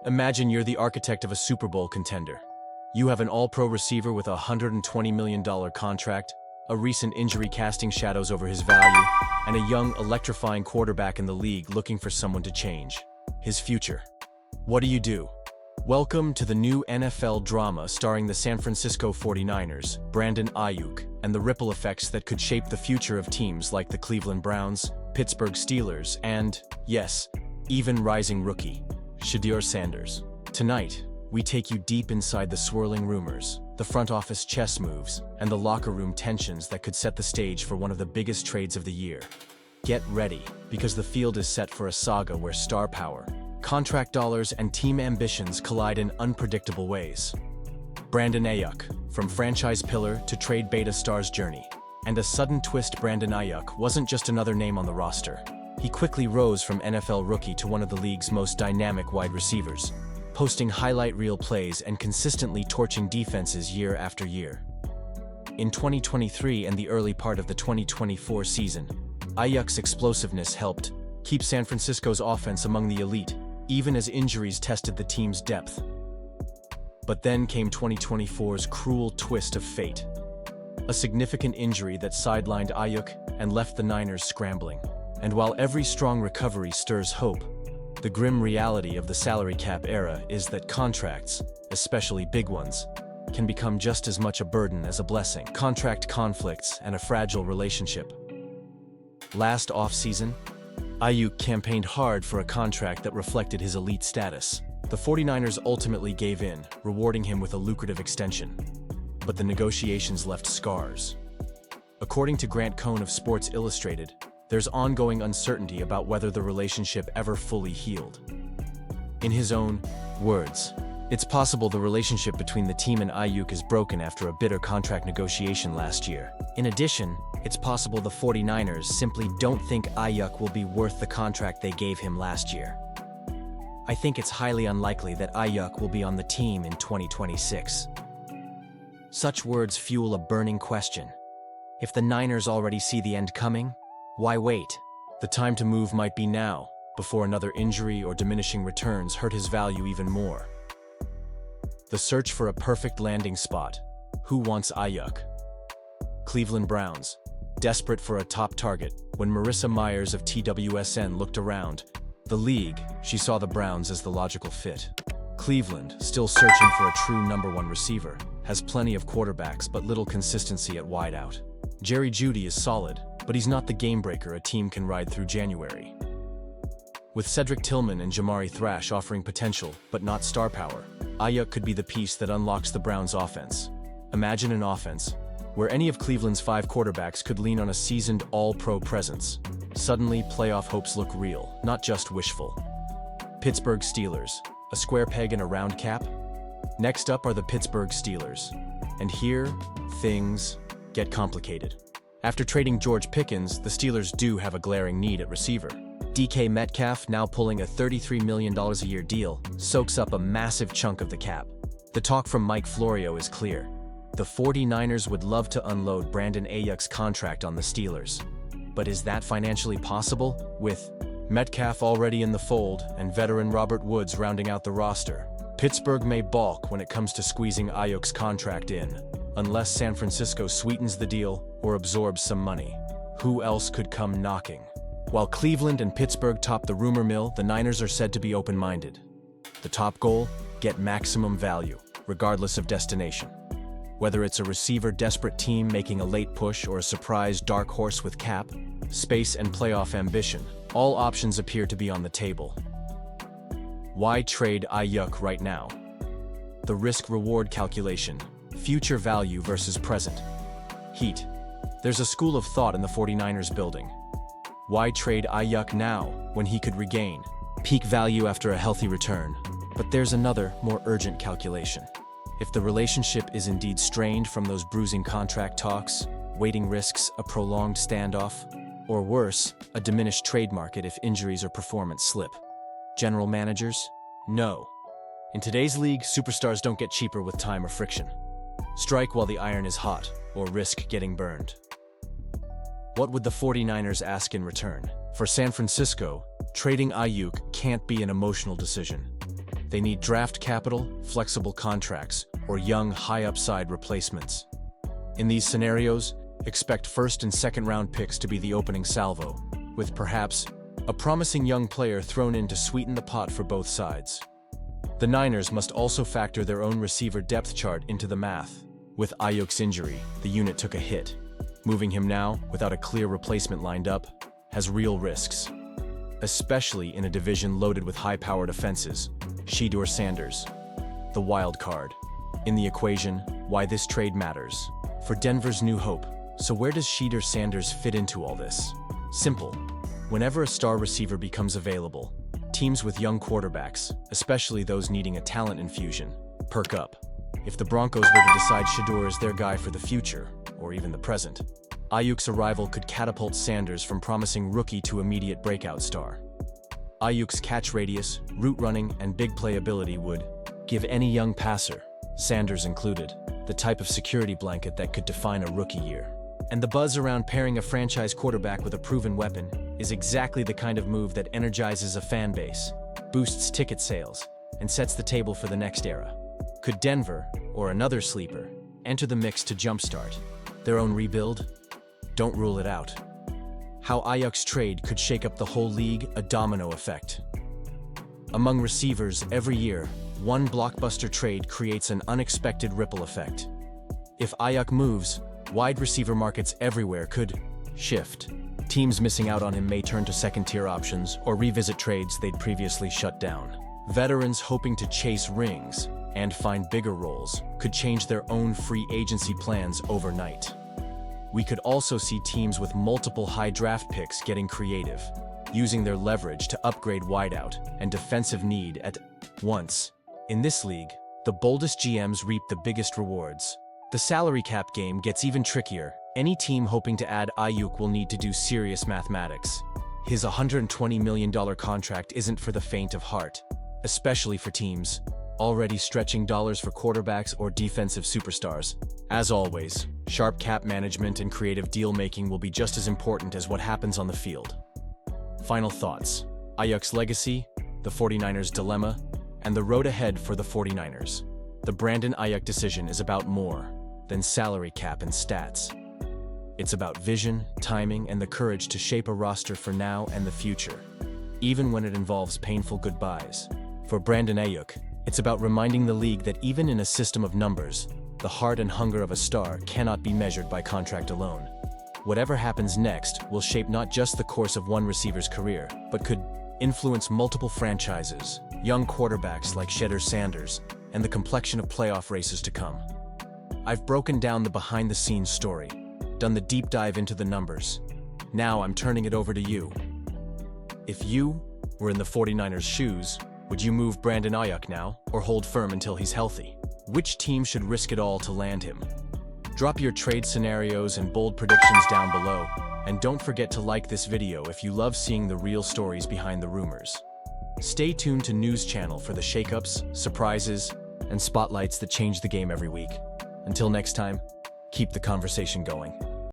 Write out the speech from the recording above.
Imagine you're the architect of a Super Bowl contender. You have an all-pro receiver with a $120 million contract, a recent injury casting shadows over his value, and a young, electrifying quarterback in the league looking for someone to change his future. What do? Welcome to the new NFL drama starring the San Francisco 49ers, Brandon Aiyuk, and the ripple effects that could shape the future of teams like the Cleveland Browns, Pittsburgh Steelers, and, yes, even rising rookie, Shedeur Sanders. Tonight, we take you deep inside the swirling rumors, the front office chess moves, and the locker room tensions that could set the stage for one of the biggest trades of the year. Get ready, because the field is set for a saga where star power, contract dollars, and team ambitions collide in unpredictable ways. Brandon Aiyuk, from franchise pillar to trade beta star's journey. And a sudden twist, Brandon Aiyuk wasn't just another name on the roster. He quickly rose from NFL rookie to one of the league's most dynamic wide receivers, posting highlight reel plays and consistently torching defenses year after year. In 2023 and the early part of the 2024 season, Aiyuk's explosiveness helped keep San Francisco's offense among the elite, even as injuries tested the team's depth. But then came 2024's cruel twist of fate. A significant injury that sidelined Aiyuk and left the Niners scrambling. And while every strong recovery stirs hope, the grim reality of the salary cap era is that contracts, especially big ones, can become just as much a burden as a blessing. Contract conflicts and a fragile relationship. Last offseason, Aiyuk campaigned hard for a contract that reflected his elite status. The 49ers ultimately gave in, rewarding him with a lucrative extension. But the negotiations left scars. According to Grant Cohn of Sports Illustrated, there's ongoing uncertainty about whether the relationship ever fully healed. In his own words, it's possible the relationship between the team and Aiyuk is broken after a bitter contract negotiation last year. In addition, it's possible the 49ers simply don't think Aiyuk will be worth the contract they gave him last year. I think it's highly unlikely that Aiyuk will be on the team in 2026. Such words fuel a burning question. If the Niners already see the end coming, why wait? The time to move might be now, before another injury or diminishing returns hurt his value even more. The search for a perfect landing spot. Who wants Aiyuk? Cleveland Browns, desperate for a top target. When Marissa Myers of TWSN looked around the league, she saw the Browns as the logical fit. Cleveland, still searching for a true #1 receiver, has plenty of quarterbacks but little consistency at wideout. Jerry Jeudy is solid, but he's not the game-breaker a team can ride through January. With Cedric Tillman and Jamari Thrash offering potential but not star power, Aiyuk could be the piece that unlocks the Browns' offense. Imagine an offense where any of Cleveland's 5 quarterbacks could lean on a seasoned all-pro presence. Suddenly, playoff hopes look real, not just wishful. Pittsburgh Steelers, a square peg in a round cap? Next up are the Pittsburgh Steelers. And here, things get complicated. After trading George Pickens, the Steelers do have a glaring need at receiver. DK Metcalf, now pulling a $33 million a year deal, soaks up a massive chunk of the cap. The talk from Mike Florio is clear. The 49ers would love to unload Brandon Aiyuk's contract on the Steelers. But is that financially possible? With Metcalf already in the fold and veteran Robert Woods rounding out the roster, Pittsburgh may balk when it comes to squeezing Aiyuk's contract in, unless San Francisco sweetens the deal or absorbs some money. Who else could come knocking? While Cleveland and Pittsburgh top the rumor mill, the Niners are said to be open-minded. The top goal? Get maximum value, regardless of destination. Whether it's a receiver-desperate team making a late push or a surprise dark horse with cap, space, and playoff ambition, all options appear to be on the table. Why trade Aiyuk right now? The risk-reward calculation. Future value versus present. Heat. There's a school of thought in the 49ers building. Why trade Aiyuk now when he could regain peak value after a healthy return? But there's another, more urgent calculation. If the relationship is indeed strained from those bruising contract talks, waiting risks a prolonged standoff, or worse, a diminished trade market if injuries or performance slip. General managers? No. In today's league, superstars don't get cheaper with time or friction. Strike while the iron is hot, or risk getting burned. What would the 49ers ask in return? For San Francisco, trading Aiyuk can't be an emotional decision. They need draft capital, flexible contracts, or young, high-upside replacements. In these scenarios, expect first and second round picks to be the opening salvo, with perhaps a promising young player thrown in to sweeten the pot for both sides. The Niners must also factor their own receiver depth chart into the math. With Aiyuk's injury, the unit took a hit. Moving him now, without a clear replacement lined up, has real risks, especially in a division loaded with high-powered offenses. Shedeur Sanders, the wild card. In the equation, why this trade matters. For Denver's new hope. So where does Shedeur Sanders fit into all this? Simple. Whenever a star receiver becomes available, teams with young quarterbacks, especially those needing a talent infusion, perk up. If the Broncos were to decide Shedeur is their guy for the future, or even the present, Aiyuk's arrival could catapult Sanders from promising rookie to immediate breakout star. Aiyuk's catch radius, route running, and big playability would give any young passer, Sanders included, the type of security blanket that could define a rookie year. And the buzz around pairing a franchise quarterback with a proven weapon is exactly the kind of move that energizes a fan base, boosts ticket sales, and sets the table for the next era. Could Denver, or another sleeper, enter the mix to jumpstart their own rebuild? Don't rule it out. How Aiyuk's trade could shake up the whole league, a domino effect. Among receivers, every year, one blockbuster trade creates an unexpected ripple effect. If Aiyuk moves, wide receiver markets everywhere could shift. Teams missing out on him may turn to second-tier options or revisit trades they'd previously shut down. Veterans hoping to chase rings and find bigger roles could change their own free agency plans overnight. We could also see teams with multiple high draft picks getting creative, using their leverage to upgrade wideout and defensive need at once. In this league, the boldest GMs reap the biggest rewards. The salary cap game gets even trickier. Any team hoping to add Aiyuk will need to do serious mathematics. His $120 million contract isn't for the faint of heart, especially for teams already stretching dollars for quarterbacks or defensive superstars. As always, sharp cap management and creative deal-making will be just as important as what happens on the field. Final thoughts. Aiyuk's legacy, the 49ers' dilemma, and the road ahead for the 49ers. The Brandon Aiyuk decision is about more than salary cap and stats. It's about vision, timing, and the courage to shape a roster for now and the future, even when it involves painful goodbyes. For Brandon Aiyuk, it's about reminding the league that even in a system of numbers, the heart and hunger of a star cannot be measured by contract alone. Whatever happens next will shape not just the course of one receiver's career, but could influence multiple franchises, young quarterbacks like Shedeur Sanders, and the complexion of playoff races to come. I've broken down the behind-the-scenes story, done the deep dive into the numbers. Now I'm turning it over to you. If you were in the 49ers' shoes, would you move Brandon Aiyuk now, or hold firm until he's healthy? Which team should risk it all to land him? Drop your trade scenarios and bold predictions down below, and don't forget to like this video if you love seeing the real stories behind the rumors. Stay tuned to News Channel for the shakeups, surprises, and spotlights that change the game every week. Until next time, keep the conversation going.